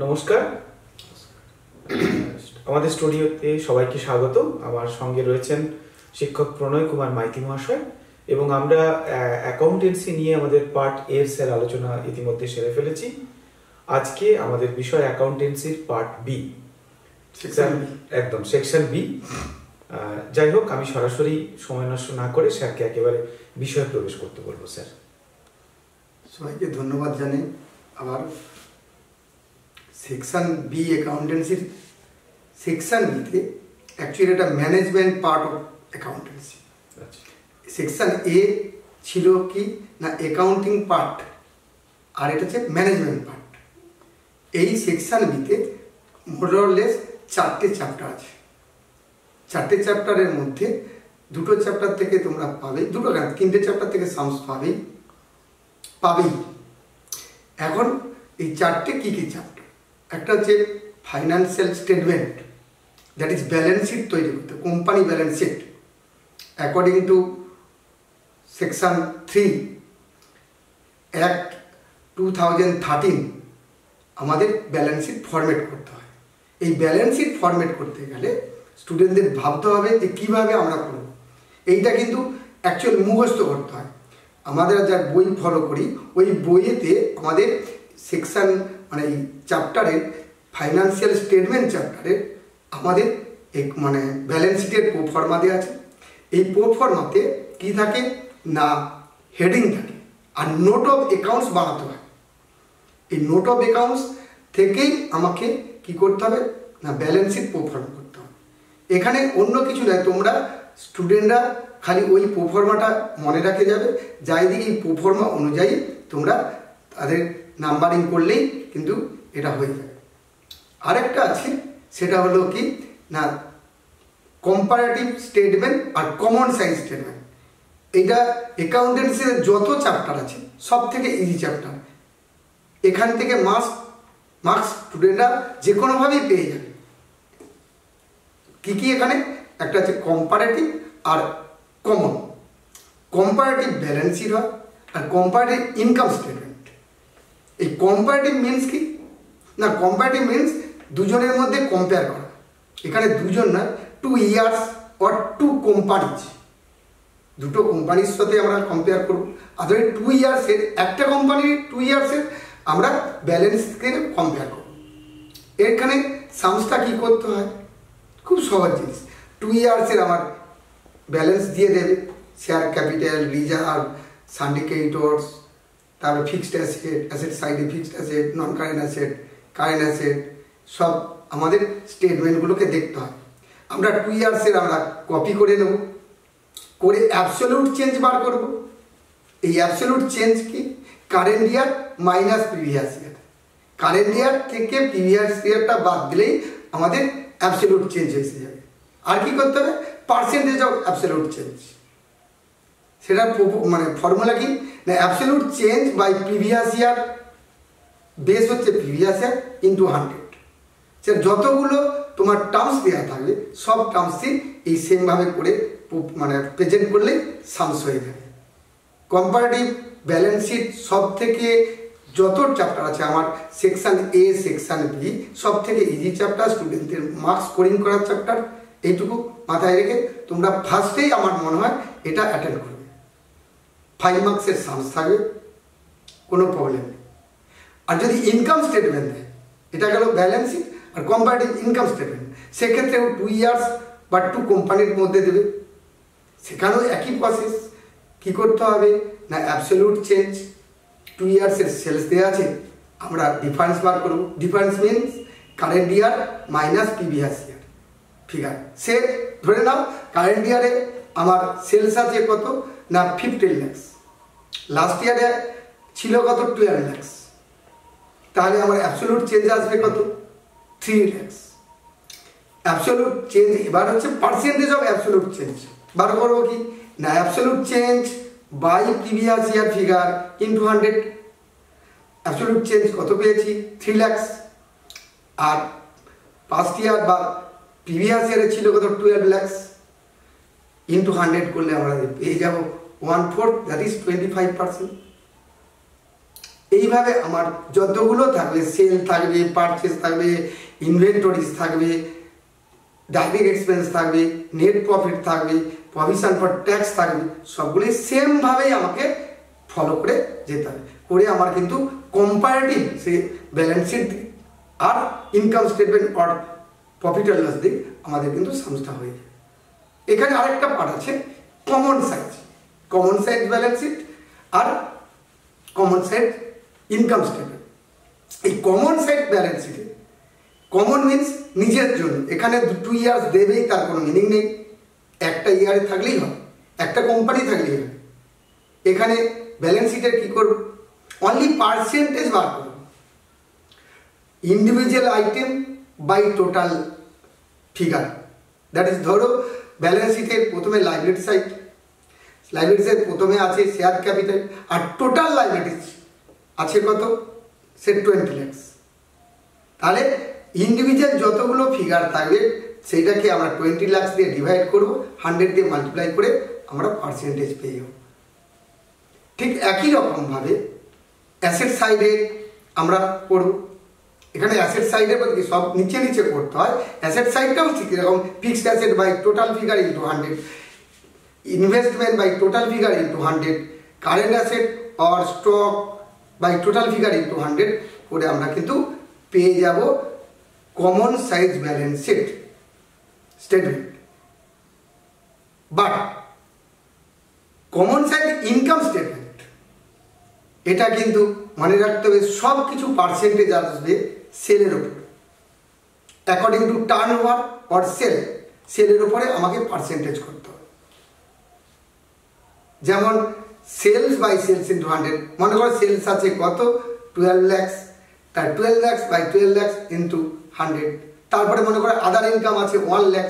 নমস্কার, আমাদের স্টুডিওতে সবাইকে স্বাগত। আমার সঙ্গে রয়েছেন শিক্ষক প্রণয় কুমার মাইতি মহাশয় এবং আমরা অ্যাকাউন্টেন্সি নিয়ে আমাদের পার্ট এর স্যার আলোচনা ইতিমধ্যে সেরে ফেলেছি। আজকে আমাদের বিষয় অ্যাকাউন্টেন্সির পার্ট বি, একদম সেকশন বি। যাই হোক, আমি সরাসরি সময় নষ্ট না করে স্যারকে একেবারে বিষয়ে প্রবেশ করতে বলবো। স্যার, সবাইকে ধন্যবাদ জানাই। আবার সেকশন বি অ্যাকাউন্টেন্সির সেকশন বিতে অ্যাকচুয়ালি এটা ম্যানেজমেন্ট পার্ট অফ অ্যাকাউন্টেন্সি। সেকশন এ ছিল কি না অ্যাকাউন্টিং পার্ট, আর এটা হচ্ছে ম্যানেজমেন্ট পার্ট। এই সেকশন বিতে মোরলেস 4টে চ্যাপ্টার আছে। 4টে চ্যাপ্টারের মধ্যে 2টো চ্যাপ্টার থেকে তোমরা পাবে, 3টে চ্যাপ্টার থেকে সামস পাবেই। এখন এই 4টে কী কী চ্যাপ্টার? একটা হচ্ছে financial statement, that is balance sheet তৈরি করতে, company balance sheet according to section 3 act 2013 আমাদের ব্যালেন্স শিট ফরম্যাট করতে হয়। এই ব্যালেন্স শিট ফরম্যাট করতে গেলে স্টুডেন্টদের ভাবতে হবে যে কীভাবে আমরা করব। এইটা কিন্তু অ্যাকচুয়াল মুখস্থ করতে হয়। আমাদের যা বই ফলো করি ওই বইয়েতে আমাদের সেকশন মানে এই চ্যাপ্টারের ফাইন্যান্সিয়াল স্টেটমেন্ট চ্যাপ্টারে আমাদের এক মানে ব্যালেন্স শিটের প্রোফর্মা দেওয়া আছে। এই প্রোফর্মাতে কী থাকে না হেডিং থাকে আর নোট অফ অ্যাকাউন্টস বানাতে হয়। এই নোট অফ অ্যাকাউন্টস থেকেই আমাকে কি করতে হবে না ব্যালেন্স শিট প্রোফর্মা করতে হবে। এখানে অন্য কিছু নয়, তোমরা স্টুডেন্টরা খালি ওই প্রোফর্মাটা মনে রাখে যাবে, যাই দিকে এই প্রোফর্মা অনুযায়ী তোমরা তাদের নাম্বারিং করলেই কিন্তু এটা হয়ে যাবে। আরেকটা আছে, সেটা হলো কি না কম্পারেটিভ স্টেটমেন্ট আর কমন সাইজ স্টেটমেন্ট। এটা অ্যাকাউন্টেন্সির যত চ্যাপ্টার আছে সব থেকে ইজি চ্যাপ্টার। এখান থেকে মার্কস স্টুডেন্টরা যে কোনোভাবেই পেয়ে যাবে। কী কী এখানে একটা আছে কম্পারেটিভ আর কমন। কম্পারেটিভ ব্যালেন্স শিট হয় আর কম্পারেটিভ ইনকাম স্টেটমেন্ট। এই কম্পারেটিভ মিনস কি না কম্পারেটিভ মিনস দুজনের মধ্যে কম্পেয়ার করা। এখানে দুজন নয়, 2 ইয়ার্স অর 2 কোম্পানিজ, দুটো কোম্পানির সাথে আমরা কম্পেয়ার করব। আসলে 2 ইয়ার্সের একটা কোম্পানির 2 ইয়ার্সের আমরা ব্যালেন্সকে কম্পেয়ার করব। এখানে সামসটা কী করতে হয়, খুব সহজ জিনিস। 2 ইয়ার্সের আমার ব্যালেন্স দিয়ে দেবে, শেয়ার ক্যাপিটাল, রিজার্ভ, সান্ডিকেটর্স, তারপরে ফিক্সড অ্যাসেট, অ্যাসেট সাইডে ফিক্সড অ্যাসেট, নন কারেন্ট অ্যাসেট, কারেন্ট অ্যাসেট, সব আমাদের স্টেটমেন্টগুলোকে দেখতে হয়। আমরা 2 ইয়ার্সের আমরা কপি করে নেব, করে অ্যাবসলিউট চেঞ্জ বার করব। এই অ্যাবসলিউট চেঞ্জ কি কারেন্ট ইয়ার মাইনাস প্রিভিয়াস ইয়ার। কারেন্ট ইয়ার থেকে প্রিভিয়াস ইয়ারটা বাদ দিলেই আমাদের অ্যাবসলিউট চেঞ্জ এসে যাবে। আর কি করতে হবে, পার্সেন্টেজ অফ অ্যাবসলিউট চেঞ্জ। সেটা মানে ফর্মুলা কি না absolute change by previous year, base হচ্ছে প্রিভিয়াস ইয়ার ইন্টু 100। সে যতগুলো তোমার টার্মস দেওয়া থাকবে সব টার্মসই এই সেমভাবে করে মানে প্রেজেন্ট করলে সামস হয়ে যাবে। কম্পারেটিভ ব্যালেন্স শিট সব থেকে যত চ্যাপ্টার আছে আমার সেকশন এ সেকশন বি সব থেকে ইজি চ্যাপ্টার, স্টুডেন্টদের মার্কস স্কোরিং করার চ্যাপ্টার। এইটুকু মাথায় রেখে তোমরা ফার্স্টেই আমার মনে হয় এটা অ্যাটেন্ড করবে। 5 মার্কসের সামস থাকবে, কোনো প্রবলেম নেই। আর যদি ইনকাম স্টেটমেন্ট দেয়, এটা গেল ব্যালেন্স শিট আর কম্পারেটিভ ইনকাম স্টেটমেন্ট, সেক্ষেত্রেও 2 ইয়ার্স বা 2 কোম্পানির মধ্যে দেবে। সেখানেও একই প্রসেস। কী করতে হবে না অ্যাবসলিউট চেঞ্জ, 2 ইয়ার্সের সেলস দেওয়া আছে, আমরা ডিফারেন্স বার করব। Difference means current year minus previous year figure. সে ধরে নাও কারেন্ট ইয়ারে আমার সেলস আছে কত না 15 lakhs, লাস্ট ইয়ারে ছিল কত 12 lakhs, তাহলে আমার অ্যাবসলিউট চেঞ্জ আসবে কত 3 lakhs। অ্যাবসলিউট চেঞ্জ এবার হচ্ছে পার্সেন্টেজ অফ অ্যাবসলিউট চেঞ্জ বার করবো কি না absolute change by previous year figure into 100। Absolute change কত পেয়েছি 3 lakhs, আর পাস্ট ইয়ার বা প্রিভিয়াস ইয়ারে ছিল কত 12 lakhs, ইন্টু 100 করলে আমরা পেয়ে যাব 1/4, দ্যাট ইজ 25%। এইভাবে আমার যতগুলো থাকবে, সেল থাকবে, পারচেস থাকবে, ইনভেন্টরিজ থাকবে, ডাইরেক্ট এক্সপেন্স থাকবে, নেট প্রফিট থাকবে, প্রভিশন ফর ট্যাক্স থাকবে, সবগুলোই সেমভাবেই আমাকে ফলো করে যেতে হবে। করে আমার কিন্তু কম্পারেটিভ সে ব্যালেন্স শিট আর ইনকাম স্টেটমেন্ট আর প্রফিট অ্যান্ড লস দিক আমাদের কিন্তু সামসটা হয়ে যায়। এখানে আরেকটা পার্ট আছে কমন সাইজ ব্যালেন্স শিট আর কমন সাইজ ইনকাম স্টেটমেন্ট। এই কমন সাইজ ব্যালেন্স শিটে কমন মিনস নিজের জন্য, এখানে 2 ইয়ার্স দেবেই তার কোনো মিনিং নেই, একটা ইয়ারে থাকলেই হয়, একটা কোম্পানি থাকলেই হয়। এখানে ব্যালেন্স শিটের কী করব, অনলি পার্সেন্টেজ বার করব, individual item by total figure. That is, ধরো ব্যালেন্স শিটের প্রথমে লাইবিলিটি সাইড, লাইবিলিটিসের প্রথমে আছে শেয়ার ক্যাপিটাল, আর টোটাল লাইবিলিটিস আছে কত, সে 20 লাখ। তাহলে ইন্ডিভিজুয়াল যতগুলো ফিগার থাকবে সেইটাকে আমরা 20 লাখ দিয়ে ডিভাইড করব, 100 দিয়ে মাল্টিপ্লাই করে আমরা পার্সেন্টেজ পেয়ে যাব। ঠিক একই রকমভাবে অ্যাসেট সাইডে আমরা করব। এখানে অ্যাসেট সাইডের মধ্যে সব নিচে নিচে করতে হয়, অ্যাসেট সাইডটাও ঠিক এরকম, fixed asset by total figure into 100, investment by total figure into 100, current asset or stock by total figure into 100 করে আমরা কিন্তু পেয়ে যাব common size balance sheet statement. But common size income statement, এটা কিন্তু মনে রাখতে হবে সব কিছু পার্সেন্টেজ আসবে সেলের উপর, according to turn over or সেলের উপরে আমাকে পার্সেন্টেজ করতে হবে। যেমন সেলস বাই সেলস ইন্টু 100, মনে করো সেলস আছে কত 12 লাখ, তার 12 লাখ বাই 12 লাখ ইন্টু 100। তারপরে মনে করো আদার ইনকাম আছে 1 lakh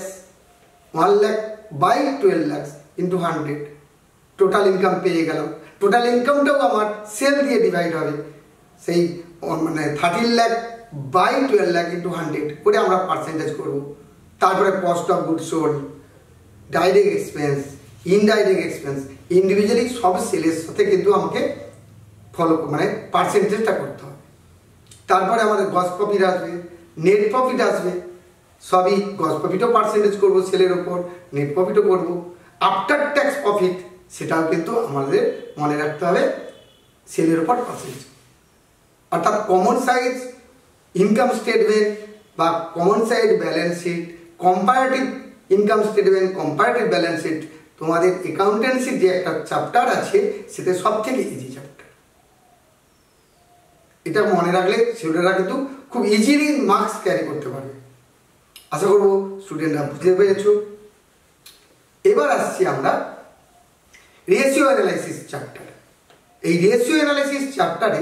by 12 lakh into 100, total income পেয়ে গেলাম। টোটাল ইনকামটাও আমার সেল দিয়ে ডিভাইড হবে, সেই মানে 13 লাখ বাই 12 লাখ ইন্টু 100 করে আমরা পার্সেন্টেজ করব। তারপরে cost of good sold, direct expense, indirect expense, individually সব সেলের সাথে কিন্তু আমাকে ফলো মানে পার্সেন্টেজটা করতে হবে। তারপরে আমাদের গ্রস প্রফিট আসবে, নেট প্রফিট আসবে, সবই গ্রস প্রফিটও পার্সেন্টেজ করবো সেলের ওপর, নেট প্রফিটও করবো, আফটার ট্যাক্স প্রফিট সেটাও কিন্তু আমাদের মনে রাখতে হবে সেলের ওপর পার্সেন্টেজ। অর্থাৎ কমন সাইজ ইনকাম স্টেটমেন্ট বা common size balance sheet, comparative income statement, comparative balance sheet, তোমাদের অ্যাকাউন্টেন্সির যে একটা চ্যাপ্টার আছে সেটা সব থেকে ইজি চ্যাপ্টার। এটা মনে রাখলে স্টুডেন্টরা কিন্তু খুব ইজিলি মার্কস ক্যারি করতে পারবে। আশা করবো স্টুডেন্টরা বুঝতে পেরেছো। এবার আসছি আমরা রেশিও অ্যানালাইসিস চ্যাপ্টার। এই রেশিও অ্যানালাইসিস চ্যাপ্টারে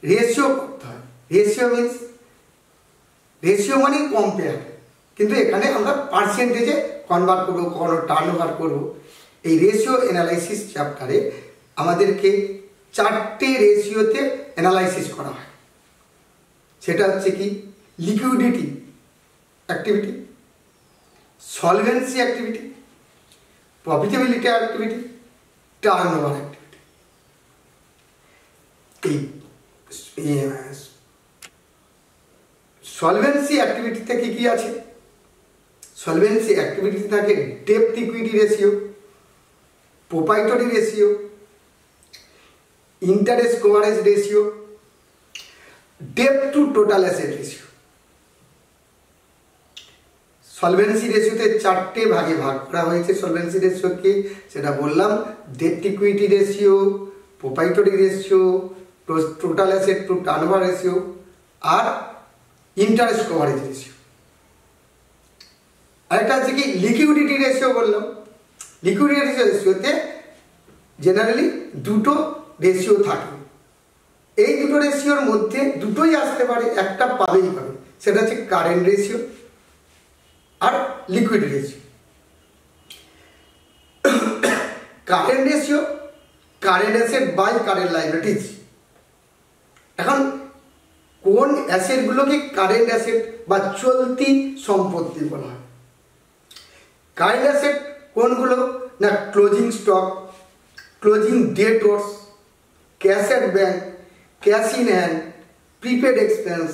রেশিও করতে হয়। রেশিও মিনস, রেশিও মানে কম্পেয়ার, কিন্তু এখানে আমরা পার্সেন্টেজে কনভার্ট করবো, কখনো টার্ন ওভার করবো। এই রেশিও অ্যানালাইসিস চ্যাপ্টারে আমাদেরকে 4টে রেশিওতে অ্যানালাইসিস করা হয়। সেটা হচ্ছে কি, liquidity activity, solvency activity, profitability activity, turn over activity. এই সলভেন্সি অ্যাক্টিভিটিতে কি কি আছে? সলভেন্সি অ্যাক্টিভিটিতে থাকে ডেপ্ট equity ratio, proprietary ratio, interest coverage ratio, ডেপ্ট two total asset ratio. Solvency রেশিওতে 4টে ভাগে ভাগ করা হয়েছে। সলভেন্সি রেশিওকে সেটা বললাম, ডেপ্ট equity ratio, proprietary ratio, total asset two turnover ratio আর ইন্টারেস্ট কভারেজ রেশিও। আরেকটা হচ্ছে কি লিকুইডিটি রেশিও বললাম। লিকুইডিটি রেশিওতে জেনারেলি 2টো রেশিও থাকে। এই 2টো রেশিওর মধ্যে দুটোই আসতে পারে, একটা পাবেই পাবে, সেটা হচ্ছে কারেন্ট রেশিও আর liquid ratio. Current ratio, current asset by current liabilities. এখন কোন অ্যাসেটগুলোকে কারেন্ট অ্যাসেট বা চলতি সম্পত্তি বলা হয়? কারেন্ট অ্যাসেট কোনগুলো না, closing stock, closing debtors, cash at bank, cash in hand, prepaid expense,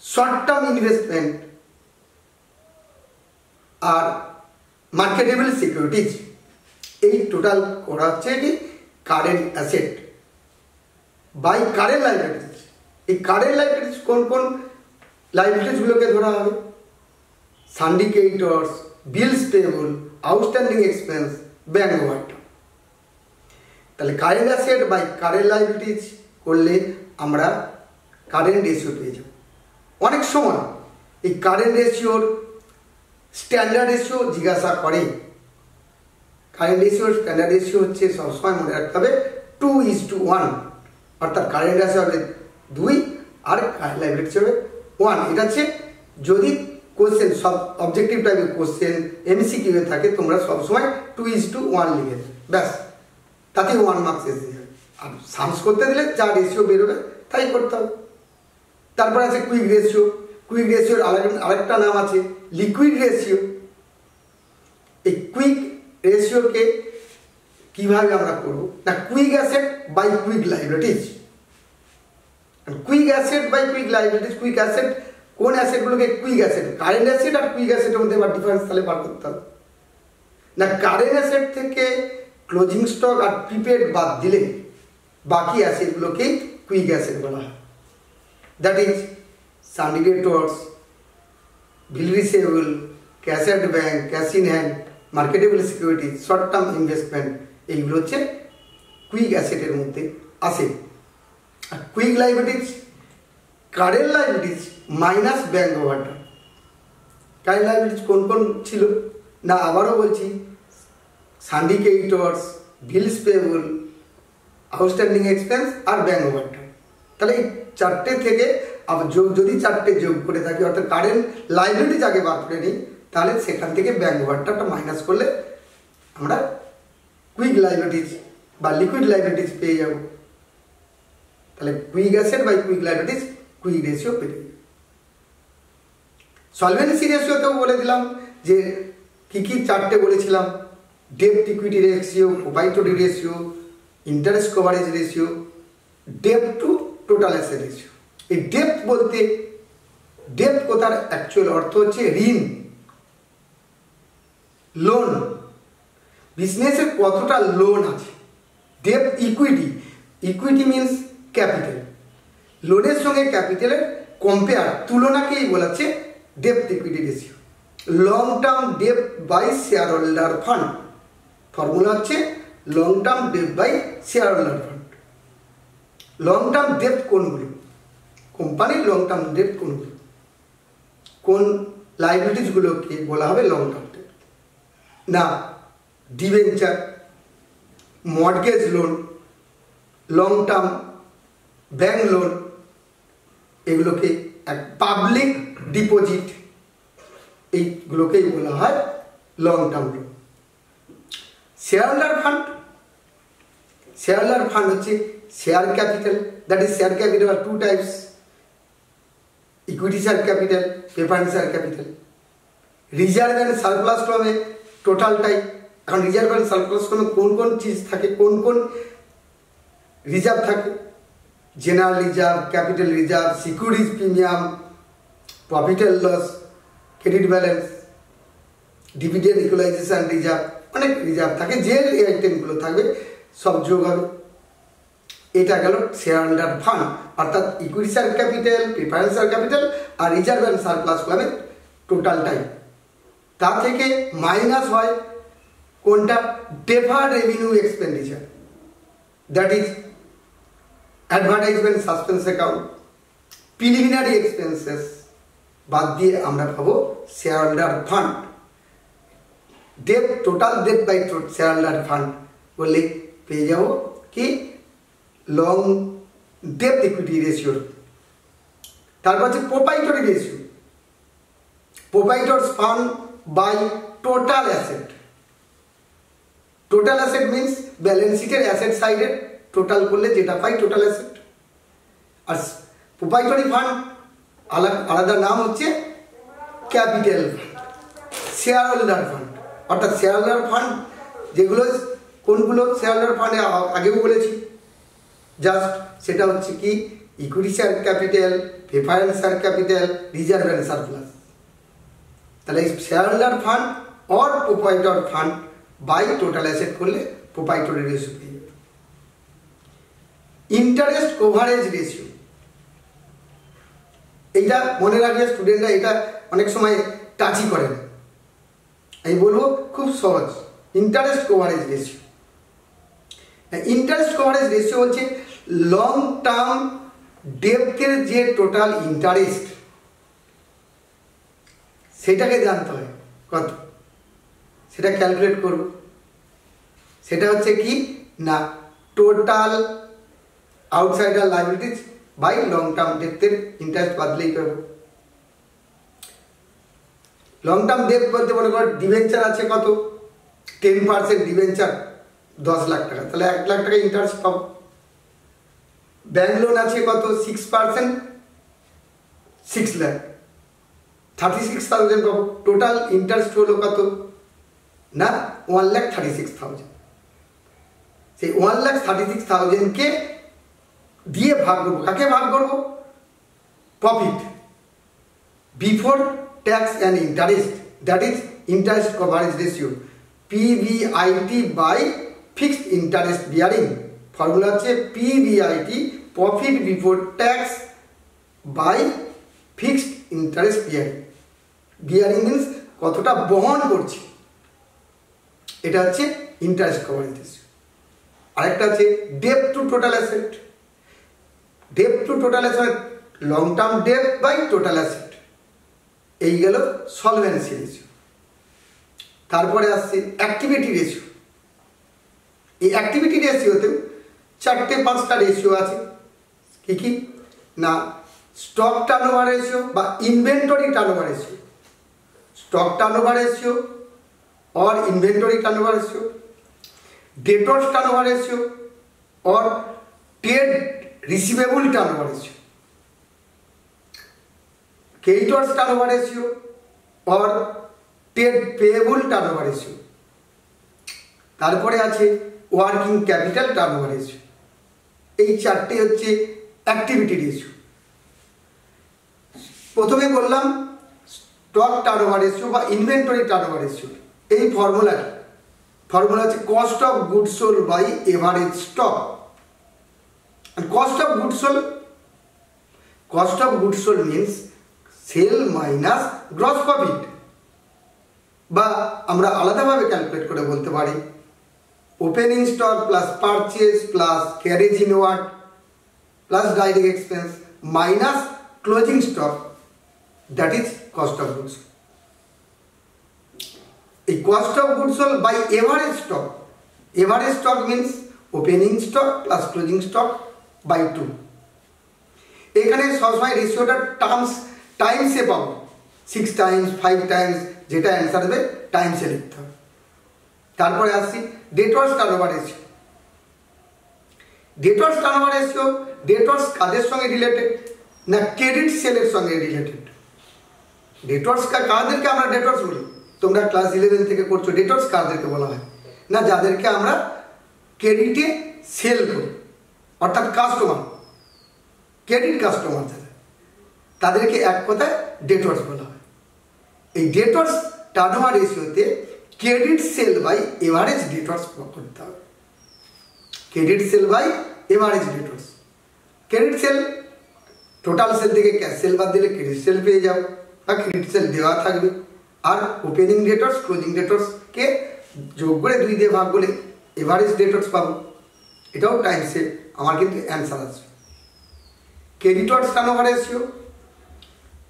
short term investment আর মার্কেটেবল সিকিউরিটিজ, এই টোটাল করা হচ্ছে কি current asset by current liabilities. এই কারেন্ট লাইবিলিটিজ কোন কোন লাইবিলিটিসগুলোকে ধরা হবে? Sundry creditors, bills payable, outstanding expense, bank overdraft. তাহলে current asset by current liabilities করলে আমরা কারেন্ট রেশিও পেয়ে যাব। অনেক সময় এই কারেন্ট রেশিওর স্ট্যান্ডার্ড রেশিও জিজ্ঞাসা করে। কারেন্ট রেশিওর স্ট্যান্ডার্ড রেশিও হচ্ছে সবসময় মনে রাখতে হবে 2:1, অর্থাৎ কারেন্ট রেশিও হবে 2 আর কারেন্ট লাইবিলিটি হবে 1। এটা হচ্ছে যদি কোশ্চেন সব অবজেক্টিভ টাইপের কোশ্চেন এমসিকিউ এ থাকে, তোমরা সবসময় 2:1 লিখে দেবে, ব্যাস, তাতে 1 মার্কস এসে যাবে। আর সামস করতে দিলে যা রেশিও বেরোবে তাই করতে হবে। তারপর আছে কুইক রেশিও। কুইক রেশিওর আরেকটা নাম আছে লিকুইড রেশিও। এই কুইক রেশিওকে কিভাবে আমরা করব না, quick asset by quick liabilities. Quick asset by quick liabilities, quick asset কোন অ্যাসেটগুলোকে কুইক অ্যাসেট, কারেন্ট অ্যাসেট আর কুইক অ্যাসেটের মধ্যে আবার ডিফারেন্স তাহলে বার করতে হবে না। কারেন্ট অ্যাসেট থেকে ক্লোজিং স্টক আর প্রিপেড বাদ দিলে বাকি অ্যাসেটগুলোকে কুইক অ্যাসেট বলা হয়। That is sundry creditors, bill receivable, cash at bank, cash in hand, marketable security, short term investment, এইগুলো হচ্ছে কুইক অ্যাসেটের মধ্যে আসে। আর quick liabilities current liabilities minus bank overdraft. Current liabilities কোন কোন ছিল না, আবারও বলছি, sundry creditors, bills payable, outstanding expense আর ব্যাংক ওভারড্রাফট। তাহলে এই চারটে থেকে আবার যদি চারটে যোগ করে থাকি, অর্থাৎ কারেন্ট লাইবিলিটিজ আগে বাদ করে নিই, তাহলে সেখান থেকে ব্যাংক ওভারড্রাফটটা মাইনাস করলে আমরা কুইক লাইবিলিটিজ বা লিকুইড লাইবিলিটিজ পেয়ে যাব। তাহলে quick asset by quick liabilities, quick ratio পেয়ে যাবে। সলভেন্সি রেশিওতেও বলে দিলাম যে কি কি চারটে বলেছিলাম, ডেপ্ট equity ratio, proprietary ratio, interest coverage ratio, ডেপ্ট two total asset ratio. এই ডেপ্ট বলতে, ডেপ্ট কথার অ্যাকচুয়াল অর্থ হচ্ছে ঋণ, লোন, বিজনেসের কতটা লোন আছে। ডেপ্ট ইকুইটি, ইকুইটি মিনস ক্যাপিটাল, লোনের সঙ্গে ক্যাপিটালের compare, তুলনাকেই বলাচ্ছে ডেপ্ট equity ratio. Long term ডেপ্ট by share holder fund, formula হচ্ছে long term ডেপ্ট by share holder fund. Long term ডেপ্ট কোনগুলো, কোম্পানির লং টার্ম ডেপ্ট কোনগুলো, কোন লাইবিলিটিসগুলোকে বলা হবে লং টার্ম ডেপ্ট না, debenture, mortgage loan, long term bank loan, এগুলোকে পাবলিক ডিপোজিট, এইগুলোকেই বলা হয় long term loan. Shareholder fund, shareholder fund হচ্ছে share capital, that is share capital আর two types, equity share capital, preference share capital. Reserve and surplus ফর্মে টোটালটাই, এখন reserve and surplus ফর্মে কোন কোন চিজ থাকে, কোন কোন রিজার্ভ থাকে, general reserve, capital reserve, securities premium, profit and loss, credit balance, dividend equalisation reserve, অনেক রিজার্ভ থাকে, যে আইটেমগুলো থাকবে সব যোগ হবে। এটা গেল শেয়ার হোল্ডার ফান্ড, অর্থাৎ equity share capital, preference share capital R reserve and surplus ফর্মের টোটালটাই। তা থেকে মাইনাস হয় কোনটা, deferred revenue expenditure, that is advertisement suspense account, preliminary expenses বাদ দিয়ে আমরা পাবো share holder fund. ডেপ্ট, total ডেপ্ট by share holder fund বললে পেয়ে যাব কি লং ডেপ্ট ইকুইটি রেশিও। তারপর হচ্ছে proprietary ratio, proprietors fund by total asset. Total asset means balance শিটের অ্যাসেট সাইডের টোটাল করলে যেটা পাই টোটাল অ্যাসেট। আর প্রোপ্রাইটরি ফান্ড আলাদা নাম হচ্ছে capital fund, shareholder fund, অর্থাৎ শেয়ার হোল্ডার ফান্ড যেগুলো, কোনগুলো শেয়ার হোল্ডার ফান্ডে আগেও বলেছি, জাস্ট সেটা হচ্ছে কি equity share capital, preference share capital, reserve and surplus. তাহলে shareholder fund or proprietor fund by total asset করলে প্রোপাইটরি রেশিও পেয়ে যাবে। ইন্টারেস্ট কভারেজ রেশিও, এইটা মনে রাখলে স্টুডেন্টরা এটা অনেক সময় টাচই করে না। আমি বলবো খুব সহজ, interest coverage ratio. Interest coverage ratio হচ্ছে লং টার্ম ডেপ্টের যে টোটাল ইন্টারেস্ট সেটাকে জানতে হয় কত, সেটা ক্যালকুলেট করব। সেটা হচ্ছে কি না total outsider liabilities by long term ডেপ্টের ইন্টারেস্ট বাদলেই পাবো। লং টার্ম ডেপ্ট বলতে মনে করো ডিবেঞ্চার আছে কত, 10% ডিবেঞ্চার 10 লাখ টাকা, তাহলে 1 লাখ টাকা ইন্টারেস্ট পাবো। ব্যাংক লোন আছে কত 6%, 6 লাখ, 36,000 পাবো। টোটাল ইন্টারেস্ট হলো কত না 1,36,000। সেই 1,36,000-কে দিয়ে ভাগ করবো, কাকে ভাগ করবো? Profit before tax and interest, that is interest coverage ratio, PBIT by fixed interest bearing. Formula হচ্ছে PBIT, profit before tax by fixed interest bearing. Bearing means কতটা বহন করছে, এটা হচ্ছে ইন্টারেস্ট কভারেজ রেশিও। আরেকটা আছে ডেপ্ট two total asset. ডেপ্ট two total asset, long term ডেপ্ট by total asset, এই গেল সলভেন্সি রেশিও। তারপরে আসছে অ্যাক্টিভিটি রেশিও। এই অ্যাক্টিভিটি রেশিওতেও 4-5টা রেশিও আছে। কি কি না স্টক টার্নওভার রেশিও বা inventory turnover ratio, stock turnover ratio or inventory turnover ratio, debtors turnover ratio or trade receivable turnover ratio, creditors turnover ratio or trade payable turnover ratio। তারপরে আছে working capital turnover ratio. এই 4টে হচ্ছে activity ratio. প্রথমে বললাম stock turnover ratio বা inventory turnover ratio. এই formula হচ্ছে cost of goods sold by average stock. Cost of goods sold means sale minus gross profit, বা আমরা আলাদাভাবে ক্যালকুলেট করে বলতে পারি opening stock plus purchase plus carriage inward plus direct expense minus closing stock, that is cost of goods. এই cost of goods sold by average stock means opening stock plus closing stock by 2। এখানে সবসময় রেশিওটা টাইমসে পাবো, 6 Times 5 Times, যেটা answer দেবে টাইমসে লিখতে হবে। তারপরে আসছি ডেটর্স টার্নওভার রেশিও। ডেটর্স কাদের সঙ্গে রিলেটেড না ক্রেডিট সেলের সঙ্গে রিলেটেড। ডেটর্স কাদেরকে আমরা ডেটর্স বলি, তোমরা ক্লাস 11 থেকে করছো। ডেটর্স কাদেরকে বলা হয় না যাদেরকে আমরা ক্রেডিটে সেল করি, অর্থাৎ কাস্টমার, ক্রেডিট কাস্টমার যারা, তাদেরকে এক কথায় ডেটর্স বলা হয়। এই ডেটর্স টার্নওভার রেশিওতে credit sale by average debtors করতে হবে। Credit sale by average debtors. Credit sale total sale থেকে ক্যাশ সেল বাদ দিলে ক্রেডিট সেল পেয়ে যাও, বা ক্রেডিট সেল দেওয়া থাকবে। আর ওপেনিং ডেটর্স ক্লোজিং ডেটর্সকে যোগ করে 2 দিয়ে ভাগ করলে এভারেজ ডেটর্স পাবো। এটাও টাইমসে আমার কিন্তু অ্যান্সার আছে। ক্রেডিটর্স টার্নওভার রেশিও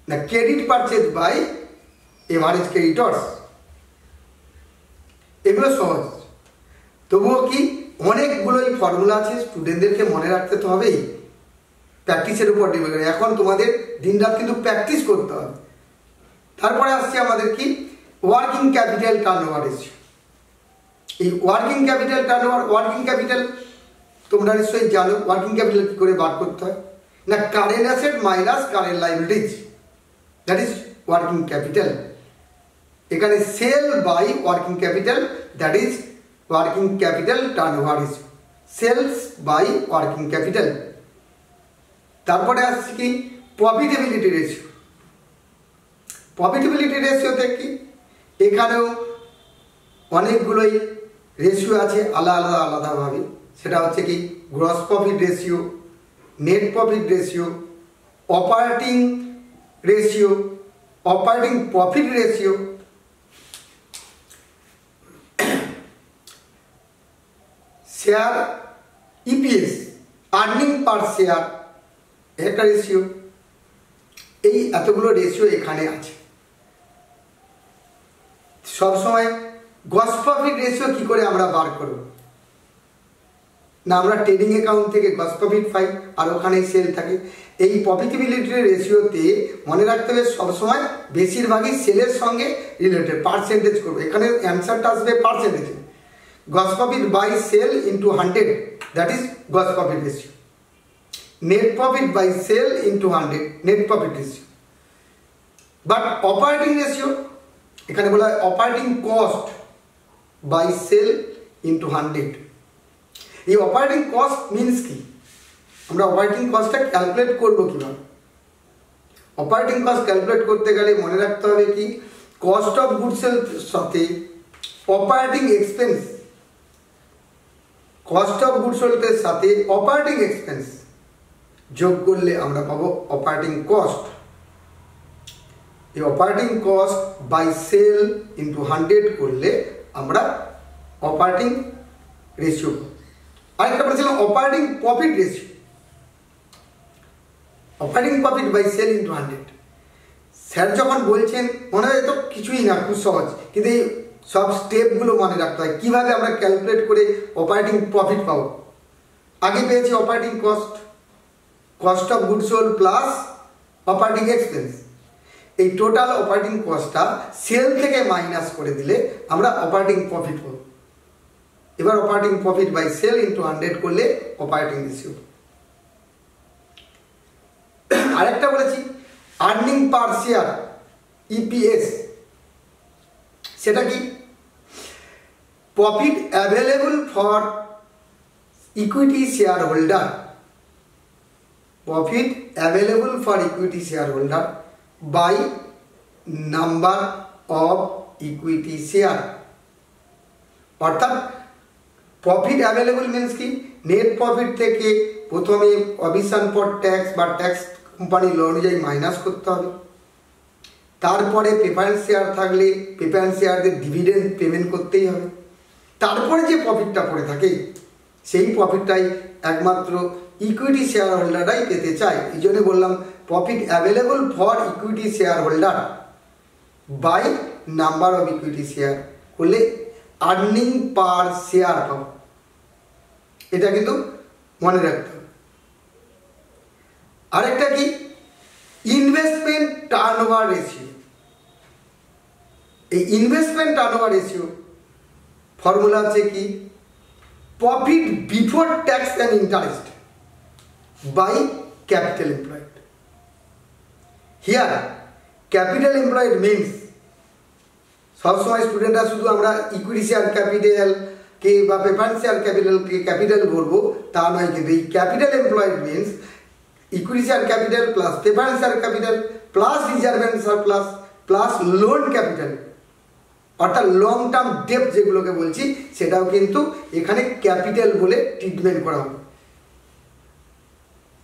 না credit purchase by average creditors, এগুলো সহজ। তবুও কি অনেকগুলোই ফর্মুলা আছে, স্টুডেন্টদেরকে মনে রাখতে তো হবেই, প্র্যাকটিসের উপর ডিপেন্ড করে। এখন তোমাদের দিনরাত কিন্তু প্র্যাকটিস করতে হবে। তারপরে আসছে আমাদের কি ওয়ার্কিং ক্যাপিটাল টার্নওভার রেশিও। এই ওয়ার্কিং ক্যাপিটাল তোমরা নিশ্চয়ই জানো ওয়ার্কিং ক্যাপিটাল কি করে বার করতে হয় না current asset minus current liabilities, that is working capital. এখানে sale by working capital, that is working capital turnover ratio. Sales by working capital. তারপরে আসছে কি প্রফিটেবিলিটি রেশিও। প্রফিটেবিলিটি রেশিওতে কি এখানেও অনেকগুলোই রেশিও আছে আলাদাভাবে। সেটা হচ্ছে কি gross profit ratio, net profit ratio, operating ratio, operating profit ratio, share EPS, earning per share একটা রেশিও। এই এতগুলো রেশিও এখানে আছে। সবসময় গ্রস প্রফিট রেশিও কি করে আমরা বার করব না, আমরা ট্রেডিং অ্যাকাউন্ট থেকে গ্রস প্রফিট পাই আর ওখানে সেল থাকে। এই প্রফিটেবিলিটি রেশিওতে মনে রাখতে হবে সবসময় বেশিরভাগই সেলের সঙ্গে রিলেটেড, পার্সেন্টেজ করবে। এখানে অ্যান্সারটা আসবে পার্সেন্টেজে। Gross profit by sale into 100, that is gross profit ratio. Net profit by sale into 100, net profit ratio. But operating ratio এখানে বলা হয় operating cost by sale into 100। এই অপারেটিং কস্ট মিনস কি, আমরা অপারেটিং কস্টটা ক্যালকুলেট করবো কিভাবে? Operating cost calculate করতে গেলে মনে রাখতে হবে কি কস্ট অফ গুডসের সাথে operating expense, cost of goods সোল্ডের সাথে অপারেটিং এক্সপেন্স যোগ করলে আমরা পাবো অপারেটিং কস্ট। এই operating cost by sale into 100 করলে আমরা অপারেটিং রেশিও। আরেকটা বলেছিলাম operating profit ratio, operating profit by sale into 100। Sir যখন বলছেন মনে হয় তো কিছুই না, খুব সহজ, কিন্তু এই সব স্টেপগুলো মনে রাখতে হয় কীভাবে আমরা ক্যালকুলেট করে অপারেটিং প্রফিট পাবো। আগে পেয়েছি operating cost, cost of goods sold plus operating expense. এই টোটাল অপারেটিং কস্টটা সেল থেকে মাইনাস করে দিলে আমরা অপারেটিং প্রফিট পাবো। এবার operating profit by sale into 100 করলে অপারেটিং রেশিও। আরেকটা বলেছি আর্নিং পার শেয়ার, ইপিএস। সেটা কি profit available for equity share holder, profit available for equity share holder by number of equity share. অর্থাৎ প্রফিট অ্যাভেলেবল মিনস কি net profit থেকে প্রথমে provision for tax বা tax company law অনুযায়ী minus করতে হবে। তারপরে প্রেফারেন্স শেয়ার থাকলে প্রেফারেন্স শেয়ারদের ডিভিডেন্ড পেমেন্ট করতেই হবে। তারপরে যে প্রফিটটা পড়ে থাকে সেই প্রফিটটাই একমাত্র ইকুইটি শেয়ার হোল্ডাররাই পেতে চায়। এই জন্য বললাম profit available for equity share holder by number of equity share করলে আর্নিং পার শেয়ার পাবো। এটা কিন্তু মনে রাখতে হবে। আরেকটা কি ইনভেস্টমেন্ট টার্নওভার রেশিও। এই ইনভেস্টমেন্ট টার্নওভার রেশিও ফর্মুলা হচ্ছে কি profit before tax and interest by capital employed. Here capital employed means সবসময় স্টুডেন্টরা শুধু আমরা ইকুইটি শেয়ার ক্যাপিটাল কে বা প্রেফারেন্স শেয়ার ক্যাপিটালকে ক্যাপিটাল বলবো তা নয়, কিন্তু এই capital employed means equity share capital plus preference share capital plus reserve and surplus plus loan capital, অর্থাৎ লং টার্ম ডেট যেগুলোকে বলছি সেটাও কিন্তু এখানে ক্যাপিটাল বলে ট্রিটমেন্ট করা হবে।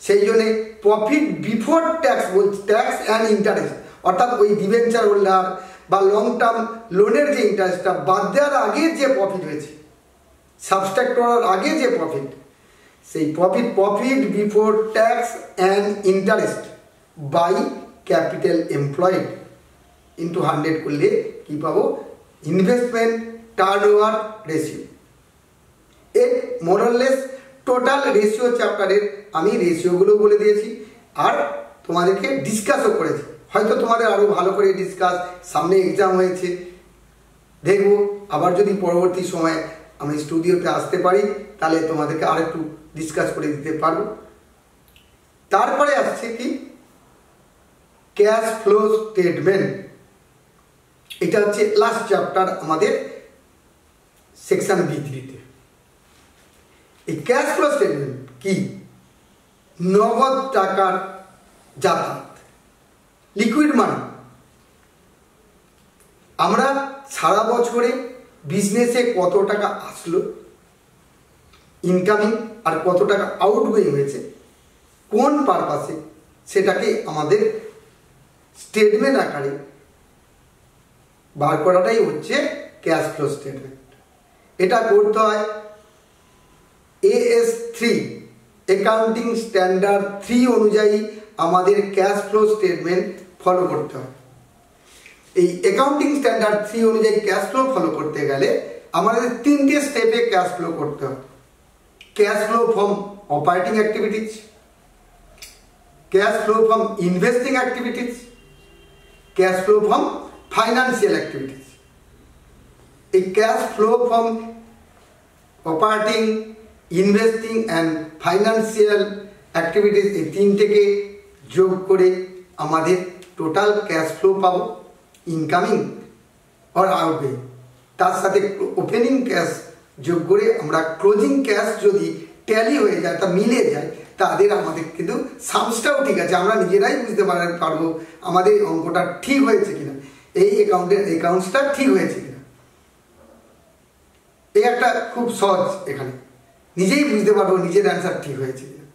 সেই জন্যে প্রফিট বিফোর ট্যাক্স বলছি, ট্যাক্স অ্যান্ড ইন্টারেস্ট, অর্থাৎ ওই ডিবেঞ্চার হোল্ডার বা লং টার্ম লোনের যে ইন্টারেস্টটা বাদ দেওয়ার আগে যে প্রফিট হয়েছে, সাবস্ট্রাক্ট করার আগে যে প্রফিট, সেই profit before tax and interest by capital employed into 100 করলে কি পাবো ইনভেস্টমেন্ট টার্নওভার রেশিও। এর মোরাললেস টোটাল রেশিও চ্যাপ্টারের আমি রেশিওগুলো বলে দিয়েছি আর তোমাদেরকে ডিসকাসও করেছি। হয়তো তোমাদের আরও ভালো করে ডিসকাস, সামনে এক্সাম হয়েছে, দেখবো আবার যদি পরবর্তী সময়ে আমি স্টুডিওতে আসতে পারি তাহলে তোমাদেরকে আর একটু ডিসকাস করে দিতে পারবো। তারপরে আসছে কি ক্যাশ ফ্লো স্টেটমেন্ট। এটা হচ্ছে লাস্ট চ্যাপ্টার আমাদের সেকশন বি3তে। এই ক্যাশ ফ্লো স্টেটমেন্ট কি? নগদ টাকার যাতায়াত, লিকুইড মানি। আমরা সারা বছরে বিজনেসে কত টাকা আসলো ইনকামিং আর কত টাকা আউটগোয়িং হয়েছে, কোন পারপাসে, সেটাকে আমাদের স্টেটমেন্ট আকারে বার করাটাই হচ্ছে ক্যাশ ফ্লো স্টেটমেন্ট। এটা করতে হয় AS3 অ্যাকাউন্টিং স্ট্যান্ডার্ড 3 অনুযায়ী আমাদের ক্যাশ ফ্লো স্টেটমেন্ট ফলো করতে হয়। এই অ্যাকাউন্টিং স্ট্যান্ডার্ড 3 অনুযায়ী ক্যাশ ফ্লো ফলো করতে গেলে আমাদের 3টে স্টেপে ক্যাশ ফ্লো করতে হয়। Cash flow from operating activities, cash flow from investing activities, cash flow from financial activities. এই cash flow from operating, investing and financial activities, এই তিনটেকে যোগ করে আমাদের টোটাল ক্যাশ ফ্লো পাবো, ইনকামিং আর আউটগোয়িং। তার সাথে ওপেনিং ক্যাশ যোগ করে আমরা ক্লোজিং ক্যাশ যদি ট্যালি হয়ে যায়, তা মিলে যায়, তাদের আমাদের কিন্তু সামসটাও ঠিক আছে, আমরা নিজেরাই বুঝতে পারবো আমাদের অঙ্কটা ঠিক হয়েছে কিনা, এই অ্যাকাউন্টসটা ঠিক হয়েছে কিনা। এই একটা খুব সহজ, এখানে নিজেই বুঝতে পারবো নিজের অ্যান্সার ঠিক হয়েছে কিনা।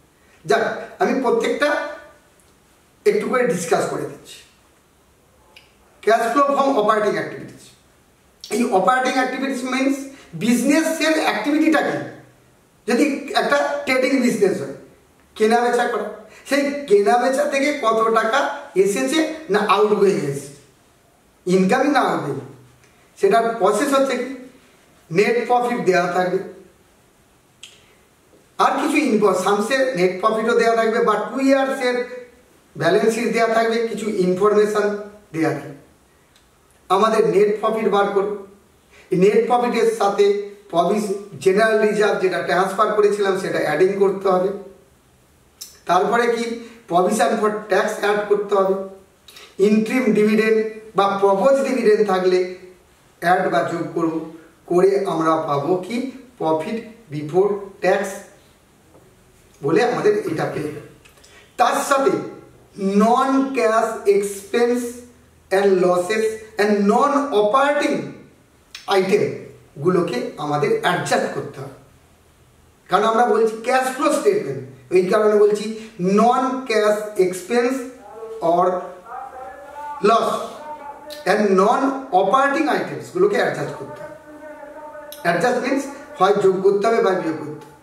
যাক, আমি প্রত্যেকটা একটু করে ডিসকাস করে দিচ্ছি। Cash flow from operating activities. এই অপারেটিং অ্যাক্টিভিটিস মিনস বিজনেসের অ্যাক্টিভিটিটা কি? যদি একটা ট্রেডিং বিজনেস হয়, কেনা বেচা করা, সেই কেনা বেচা থেকে কত টাকা এসেছে না আউটগোয়িং এসেছে, ইনকামিং না আউটগোয়িং, সেটার প্রসেস হচ্ছে কি? নেট প্রফিট দেওয়া থাকবে, আর কিছু সামসের নেট প্রফিটও দেওয়া থাকবে, বা 2 ইয়ার্সের ব্যালেন্স শিট দেওয়া থাকবে, কিছু ইনফরমেশন দেওয়া থাকবে। আমাদের নেট প্রফিট বার করব। এই নেট প্রফিটের সাথে জেনারেল রিজার্ভ যেটা ট্রান্সফার করেছিলাম সেটা অ্যাডিং করতে হবে। তারপরে কি? প্রভিশন ফর ট্যাক্স অ্যাড করতে হবে। ইন্ট্রিম ডিভিডেন্ড বা প্রপোজ ডিভিডেন্ড থাকলে অ্যাড বা যোগ করব, করে আমরা পাবো কি? প্রফিট বিফোর ট্যাক্স বলে আমাদের এটা পেয়ে। তার সাথে non cash expense and losses and non operating item গুলোকে আমাদের অ্যাডজাস্ট করতে হবে, কারণ আমরা বলছি ক্যাশ ফ্লো স্টেটমেন্ট, এই কারণে বলছি non cash expense or loss and non operating items গুলোকে অ্যাডজাস্ট করতে হবে। অ্যাডজাস্ট মিনস হয় যোগ করতে হবে বা বিয়োগ করতে হবে।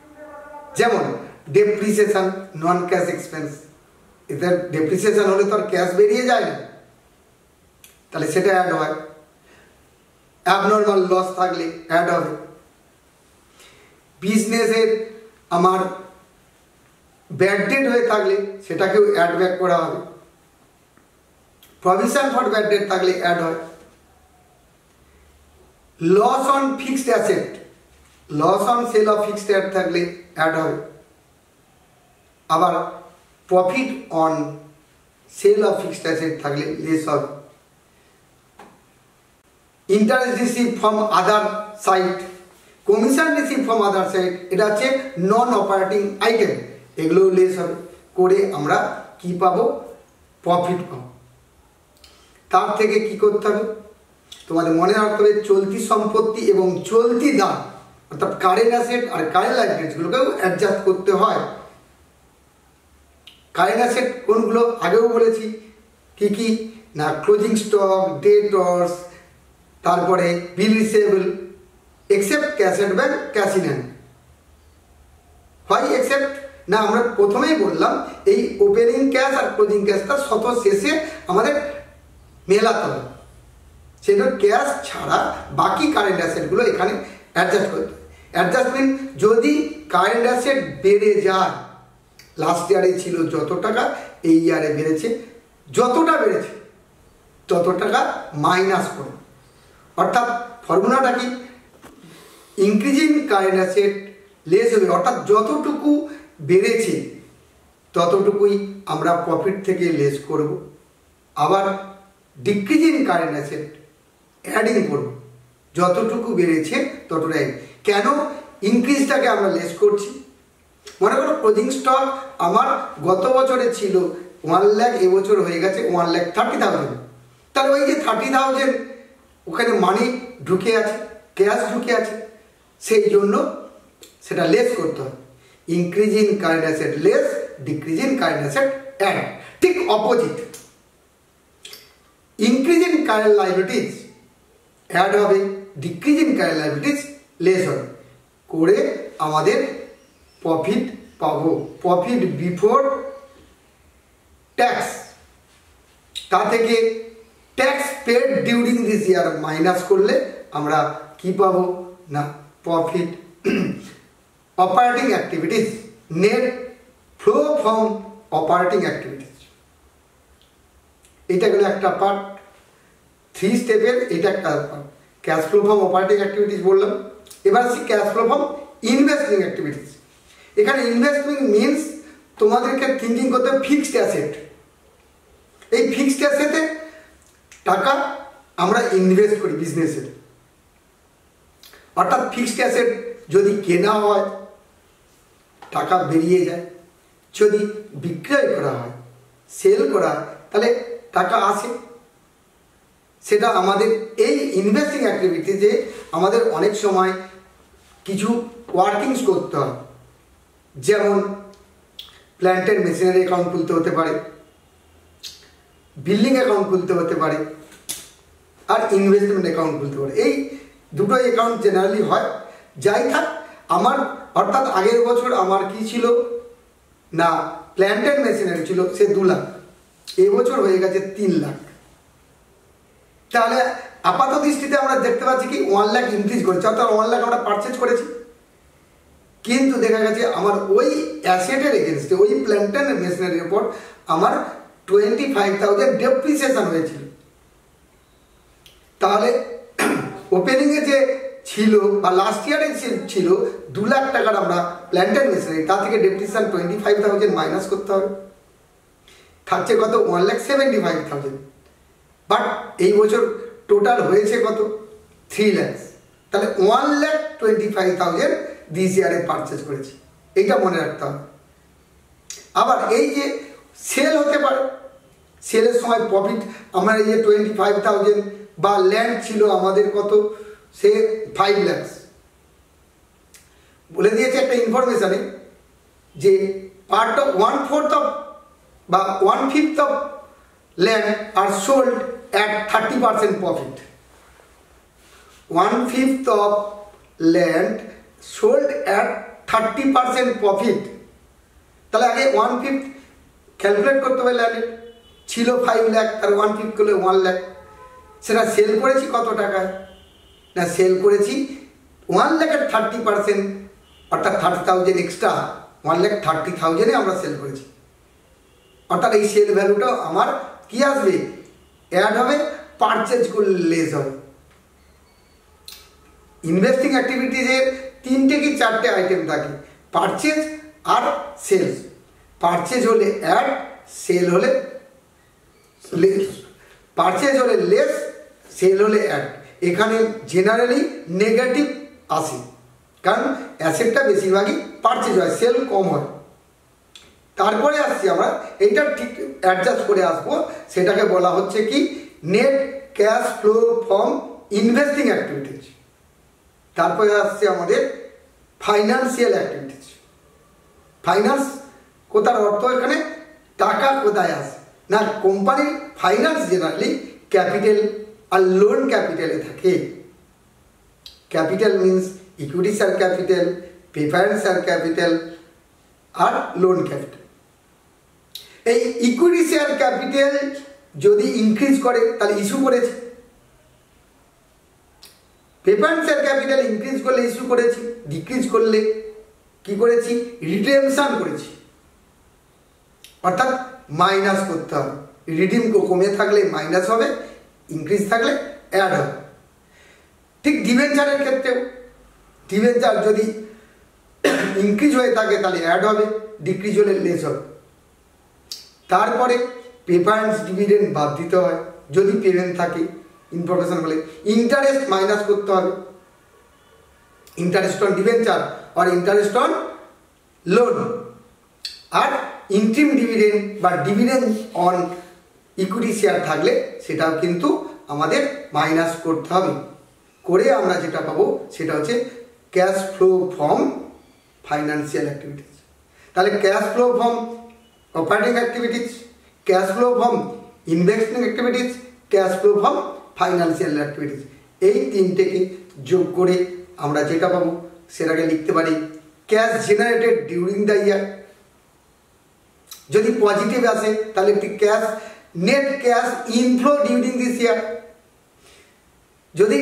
যেমন ডেপ্রিসিয়েশন, নন ক্যাশ এক্সপেন্স, এদের ডেপ্রিসিয়েশন হলে তো আর ক্যাশ বেরিয়ে যায় না, তাহলে সেটা অ্যাড হয়। অ্যাবনর্মাল লস থাকলে অ্যাড হবে। বিজনেসের আমার ব্যাড ডেট হয়ে থাকলে সেটাকেও অ্যাড ব্যাক করা হবে। প্রভিশন ফর ব্যাড ডেট থাকলে অ্যাড হয়। Loss on fixed asset, loss on sale of fixed asset থাকলে অ্যাড হবে। আবার profit on sale of fixed asset থাকলে লেস হবে। Interest receive from other side, commission receive from other side, এটা হচ্ছে non operating item, এগুলো less হবে, করে আমরা কি পাবো? প্রফিট পাবো। তার থেকে কি করতে হবে? তোমাদের মনে রাখতে হবে চলতি সম্পত্তি এবং চলতি দাম, অর্থাৎ কারেন্ট অ্যাসেট আর কারেন্ট লাইবিলিটিগুলোকেও অ্যাডজাস্ট করতে হয়। কারেন্ট অ্যাসেট কোনগুলো? আগেও বলেছি কি কি না, ক্লোজিং স্টক, ডেটর্স, তারপরে bill receivable, except cash at bank, cash in hand. হয় এক্সেপ্ট না, আমরা প্রথমেই বললাম এই ওপেনিং ক্যাশ আর ক্লোজিং ক্যাশটা শত শেষে আমাদের মেলাতে হবে, সেটা ক্যাশ ছাড়া বাকি কারেন্ট অ্যাসেটগুলো এখানে অ্যাডজাস্ট করতে। অ্যাডজাস্টমেন্ট যদি কারেন্ট অ্যাসেট বেড়ে যায়, লাস্ট ইয়ারে ছিল যত টাকা, এই ইয়ারে বেড়েছে যতটা বেড়েছে তত টাকা মাইনাস করো। অর্থাৎ ফর্মুলাটা কি? ইনক্রিজিং কারেন্ট অ্যাসেট লেস হবে, অর্থাৎ যতটুকু বেড়েছে ততটুকুই আমরা প্রফিট থেকে লেস করব। আবার ডিক্রিজিং কারেন্ট অ্যাসেট অ্যাডিং করব, যতটুকু বেড়েছে ততটাই। কেন? ইনক্রিজটাকে আমরা লেস করছি। মনে করো ক্লোজিং স্টক আমার গত বছরে ছিল 1 লাখ, এবছর হয়ে গেছে 1,30,000। তাহলে ওই যে 30,000 ওখানে মানি ঢুকে আছে, ক্যাশ ঢুকে আছে, সেই জন্য সেটা লেস করতে হয়। Increase in current asset less, decrease in current asset add. ঠিক opposite, increase in current liabilities add হবে, decrease in current liabilities less হবে, করে আমাদের প্রফিট পাবো। প্রফিট বিফোর ট্যাক্স, তা থেকে tax paid during this year minus করলে আমরা কি পাবো না profit operating activities, net flow from operating activities. এটা গেল একটা পার্ট, 3 স্টেপের এটা একটা part. Cash flow from operating activities বললাম। এবার আসছি cash flow from investing activities. এখানে ইনভেস্টিং মিনস তোমাদেরকে থিঙ্কিং করতে হবে ফিক্সড অ্যাসেট। এই ফিক্সড অ্যাসেটে টাকা আমরা ইনভেস্ট করি বিজনেসে, অর্থাৎ ফিক্সড অ্যাসেট যদি কেনা হয় টাকা বেরিয়ে যায়, যদি বিক্রয় করা হয় সেল করা হয় তাহলে টাকা আসে। সেটা আমাদের এই ইনভেস্টিং অ্যাক্টিভিটিতে আমাদের অনেক সময় কিছু ওয়ার্কিংস করতে হয়, যেমন প্ল্যান্ট অ্যান্ড মেশিনারি অ্যাকাউন্ট খুলতে হতে পারে, বিল্ডিং অ্যাকাউন্ট খুলতে হতে পারে, আর ইনভেস্টমেন্ট অ্যাকাউন্ট খুলতে পারে। এই দুটো অ্যাকাউন্ট জেনারেলি হয়। যাই থাক, আমার অর্থাৎ আগের বছর আমার কি ছিল না প্ল্যান্ট অ্যান্ড মেশিনারি ছিল সে 2 লাখ, এবছর হয়ে গেছে 3 লাখ। তাহলে আপাত দৃষ্টিতে আমরা দেখতে পাচ্ছি কি 1 লাখ ইনক্রিজ করেছে, অর্থাৎ 1 লাখ আমরা পারচেজ করেছি, কিন্তু দেখা গেছে আমার ওই অ্যাসেটের এগেনস্টে ওই প্ল্যান্ট অ্যান্ড মেশিনারির উপর আমার 25,000 ডেপ্রিসিয়েশন হয়েছিল। তাহলে ওপেনিংয়ে যে ছিল বা লাস্ট ইয়ারে ছিল 2 লাখ টাকার আমরা প্ল্যান্ট অ্যান্ড মেশিনারি, তা থেকে ডেপ্রিসিয়েশন 25,000 মাইনাস করতে হবে, থাকছে কত 1,75,000। বাট এই বছর টোটাল হয়েছে কত 3 লাখ। তাহলে 1,25,000 দিস ইয়ারে পারচেজ করেছি, এইটা মনে রাখতে হবে। আবার এই যে সেল হতে পারে, সেলের সময় প্রফিট আমরা এই যে 25,000 বা ল্যান্ড ছিল আমাদের কত সে 5 লাখ, বলে দিয়েছে একটা ইনফরমেশনে যে পার্ট অফ 1/4 অফ বা 1/5 of land are sold at 30% profit. 1/5 of land sold at 30% profit. তাহলে আগে 1/5 ক্যালকুলেট করতে হবে। ল্যান্ডের ছিল 5 লাখ, আর 1/5 করলে 1 লাখ। সেটা সেল করেছি কত টাকায় না সেল করেছি 1 লাখের 30%, অর্থাৎ 30,000 এক্সট্রা 1,30,000 আমরা সেল করেছি। অর্থাৎ এই সেল ভ্যালুটা আমার কি আসবে অ্যাড হবে, পারচেজ করলে লেস হবে। ইনভেস্টিং অ্যাক্টিভিটিজের 3টে কি 4টে আইটেম থাকে, পারচেজ আর সেলস। পারচেজ হলে অ্যাড, সেল হলে লেস, পারচেজ হলে লেস, সেল হলে অ্যাড। এখানে জেনারেলি নেগেটিভ আসে, কারণ অ্যাসেটটা বেশিরভাগই পারচেজ হয়, সেল কম হয়। তারপরে আসছি আমরা এইটা ঠিক অ্যাডজাস্ট করে আসবো, সেটাকে বলা হচ্ছে কি net cash flow from investing activities. তারপরে আসছে আমাদের ফাইন্যান্সিয়াল অ্যাক্টিভিটিজ। ফাইন্যান্স কোথার অর্থ এখানে টাকা কোথায় আসে না কোম্পানির ফাইন্যান্স জেনারেলি ক্যাপিটাল আর লোন ক্যাপিটালে থাকে। Capital means equity share capital, preference share capital আর লোন ক্যাপিটাল। এই ইকুইটি শেয়ার ক্যাপিটাল যদি ইনক্রিজ করে তাহলে ইস্যু করেছি, প্রিফারেন্স শেয়ার ক্যাপিটাল ইনক্রিজ করলে ইস্যু করেছি, ডিক্রিজ করলে কি করেছি রিডেমশন করেছি, অর্থাৎ মাইনাস করতে হবে। রিডিম কমে থাকলে মাইনাস হবে, ইনক্রিজ থাকলে অ্যাড হবে। ঠিক ডিবেঞ্চারের ক্ষেত্রেও ডিবেঞ্চার যদি ইনক্রিজ হয়ে থাকে তাহলে অ্যাড হবে, ডিক্রিজ হলে লেস হবে। তারপরে প্রিফারেন্স ডিভিডেন্ড বাদ দিতে হয় যদি পেমেন্ট থাকে, ইনফরমেশন বলে ইন্টারেস্ট মাইনাস করতে হবে। ইন্টারেস্ট অন ডিবেঞ্চার আর ইন্টারেস্ট অন লোন। আর ইন্ট্রিম ডিভিডেন্ড বা ডিভিডেন্ড অন ইকুইটি শেয়ার থাকলে সেটাও কিন্তু আমাদের মাইনাস করতে হবে। করে আমরা যেটা পাবো সেটা হচ্ছে cash flow from financial activities. তাহলে cash flow from operating activities, cash flow from investing activities, cash flow from financial activities, এই তিনটেকে যোগ করে আমরা যেটা পাবো সেটাকে লিখতে পারি cash generated during the year. যদি পজিটিভ আসে তাহলে একটি cash net cash inflow during this ইয়ার। যদি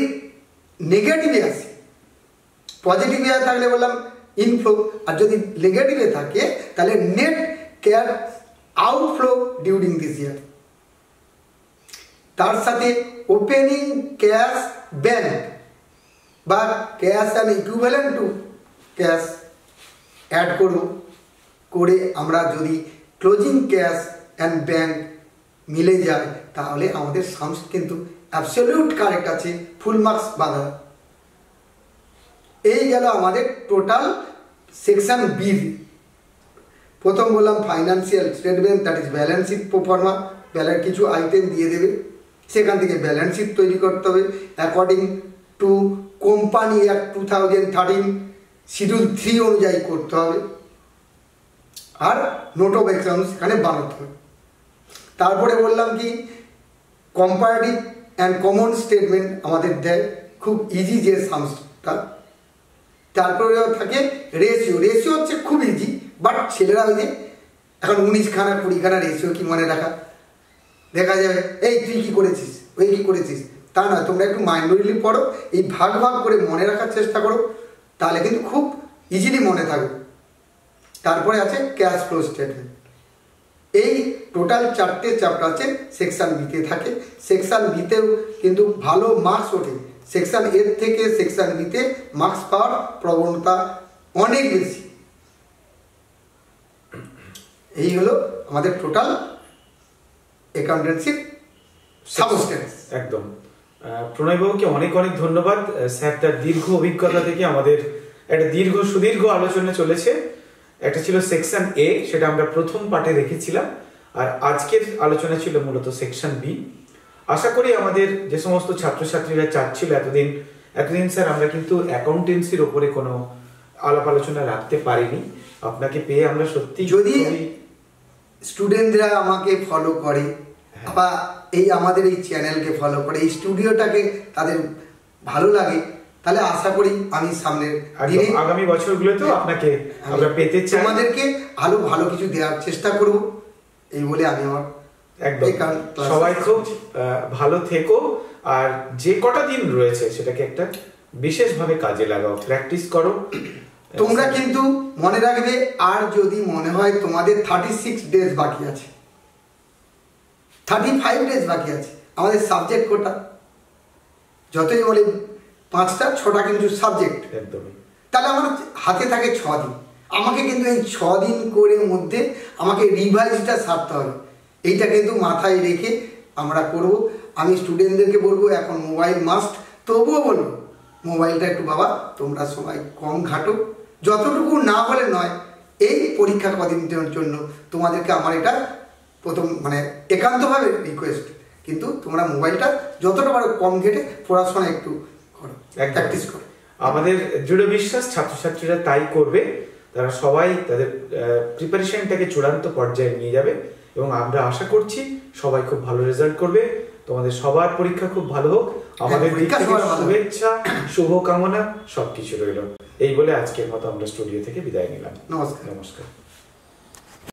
নেগেটিভে আসে, পজিটিভে থাকলে বললাম ইনফ্লো, আর যদি নেগেটিভে থাকে তাহলে net cash outflow during this year. তার সাথে ওপেনিং ক্যাশ ব্যাংক বা cash and equivalent to cash add করব। করে আমরা যদি ক্লোজিং ক্যাশ অ্যান্ড ব্যাংক মিলে যায় তাহলে আমাদের সামস কিন্তু অ্যাবসলিউট কারেক্ট আছে, ফুল মার্কস বাঁধা। এই গেল আমাদের টোটাল সেকশন বি। প্রথম বললাম financial statement, that is balance sheet proforma, কিছু আইটেম দিয়ে দেবে, সেখান থেকে ব্যালেন্স শিট তৈরি করতে হবে according to company act 2013 schedule 3 অনুযায়ী করতে হবে। আর নোট অফ অ্যাকাউন্টস এখানে বানাতে হবে। তারপরে বললাম কি কম্পারেটিভ অ্যান্ড কমন স্টেটমেন্ট আমাদের দেয়, খুব ইজি যে সামসটা। তারপরে থাকে রেশিও। রেশিও হচ্ছে খুব ইজি, বাট ছেলেরা ওই যে এখন 19খানা 20খানা রেশিও কি মনে রাখা, দেখা যাবে এই তুই কি করেছিস, ওই কি করেছিস, তা নয়। তোমরা একটু মাইন্ডলি পড়ো, এই ভাগ ভাগ করে মনে রাখার চেষ্টা করো, তাহলে কিন্তু খুব ইজিলি মনে থাকবে। তারপরে আছে ক্যাশ ফ্লো স্টেটমেন্ট। এই টোটাল 4টে চ্যাপ্টার আছে সেকশন বিতে থাকে। সেকশন বিতেও কিন্তু ভালো মার্কস ওঠে, সেকশন এর থেকে সেকশন বিতে মার্কস পাওয়ার প্রবণতা অনেক বেশি। এই হলো আমাদের টোটাল অ্যাকাউন্টেন্সির সাবস্টেন্স। একদম। প্রণয়বাবুকে অনেক অনেক ধন্যবাদ। স্যার তার দীর্ঘ অভিজ্ঞতা থেকে আমাদের একটা সুদীর্ঘ আলোচনা চলেছে। একটা ছিল সেকশন এ, সেটা আমরা প্রথম পার্টে রেখেছিলাম, আর আজকের আলোচনা ছিল মূলত সেকশন বি। আশা করি আমাদের যে সমস্ত ছাত্রছাত্রীরা চাচ্ছিল এতদিন স্যার আমরা কিন্তু অ্যাকাউন্টেন্সির ওপরে কোনো আলাপ আলোচনা রাখতে পারিনি, আপনাকে পেয়ে আমরা সত্যি, যদি স্টুডেন্টরা আমাকে ফলো করে বা এই আমাদের এই চ্যানেলকে ফলো করে, এই স্টুডিওটাকে তাদের ভালো লাগে, তাহলে আশা করি আমি সামনের আগামী বছরগুলোতেও আপনাকে আমরা পেতে চাই, আমাদেরকে আরো ভালো কিছু দেওয়ার চেষ্টা করব, এই বলে আমি আমার একদম। সবাই খুব ভালো থেকো, আর যে কটা দিন রয়েছে সেটাকে একটা বিশেষভাবে কাজে লাগাও, প্র্যাকটিস করো। তোমরা কিন্তু মনে রাখবে, আর যদি মনে হয় তোমাদের 36 ডেজ বাকি আছে, 35 ডেজ বাকি আছে, আমাদের সাবজেক্ট কোটা যতই বলে 5টা 6টা কিন্তু সাবজেক্ট, একদমই। তাহলে আমার হাতে থাকে 6 দিন। আমাকে কিন্তু এই 6 দিন করে মধ্যে আমাকে রিভাইজটা সারতে হবে, এইটা কিন্তু মাথায় রেখে আমরা করব। আমি স্টুডেন্টদেরকে বলবো এখন মোবাইল মাস্ট, তবুও বলবো মোবাইলটা একটু বাবা তোমরা সবাই কম ঘাটো, যতটুকু না হলে নয়। এই পরীক্ষা কদিনের জন্য তোমাদেরকে আমার এটা প্রথম একান্তভাবে রিকোয়েস্ট, কিন্তু তোমরা মোবাইলটা যতটা পারো কম ঘেটে পড়াশোনা একটু করো, প্র্যাকটিস করো। আমাদের দৃঢ় বিশ্বাস ছাত্রছাত্রীরা তাই করবে, তারা সবাই তাদের প্রিপারেশনটাকে চূড়ান্ত পর্যায়ে নিয়ে যাবে, এবং আমরা আশা করছি সবাই খুব ভালো রেজাল্ট করবে। তোমাদের সবার পরীক্ষা খুব ভালো হোক, আমাদের শুভেচ্ছা, শুভকামনা সবকিছু রইল। এই বলে আজকের মতো আমরা স্টুডিও থেকে বিদায় নিলাম। নমস্কার। নমস্কার।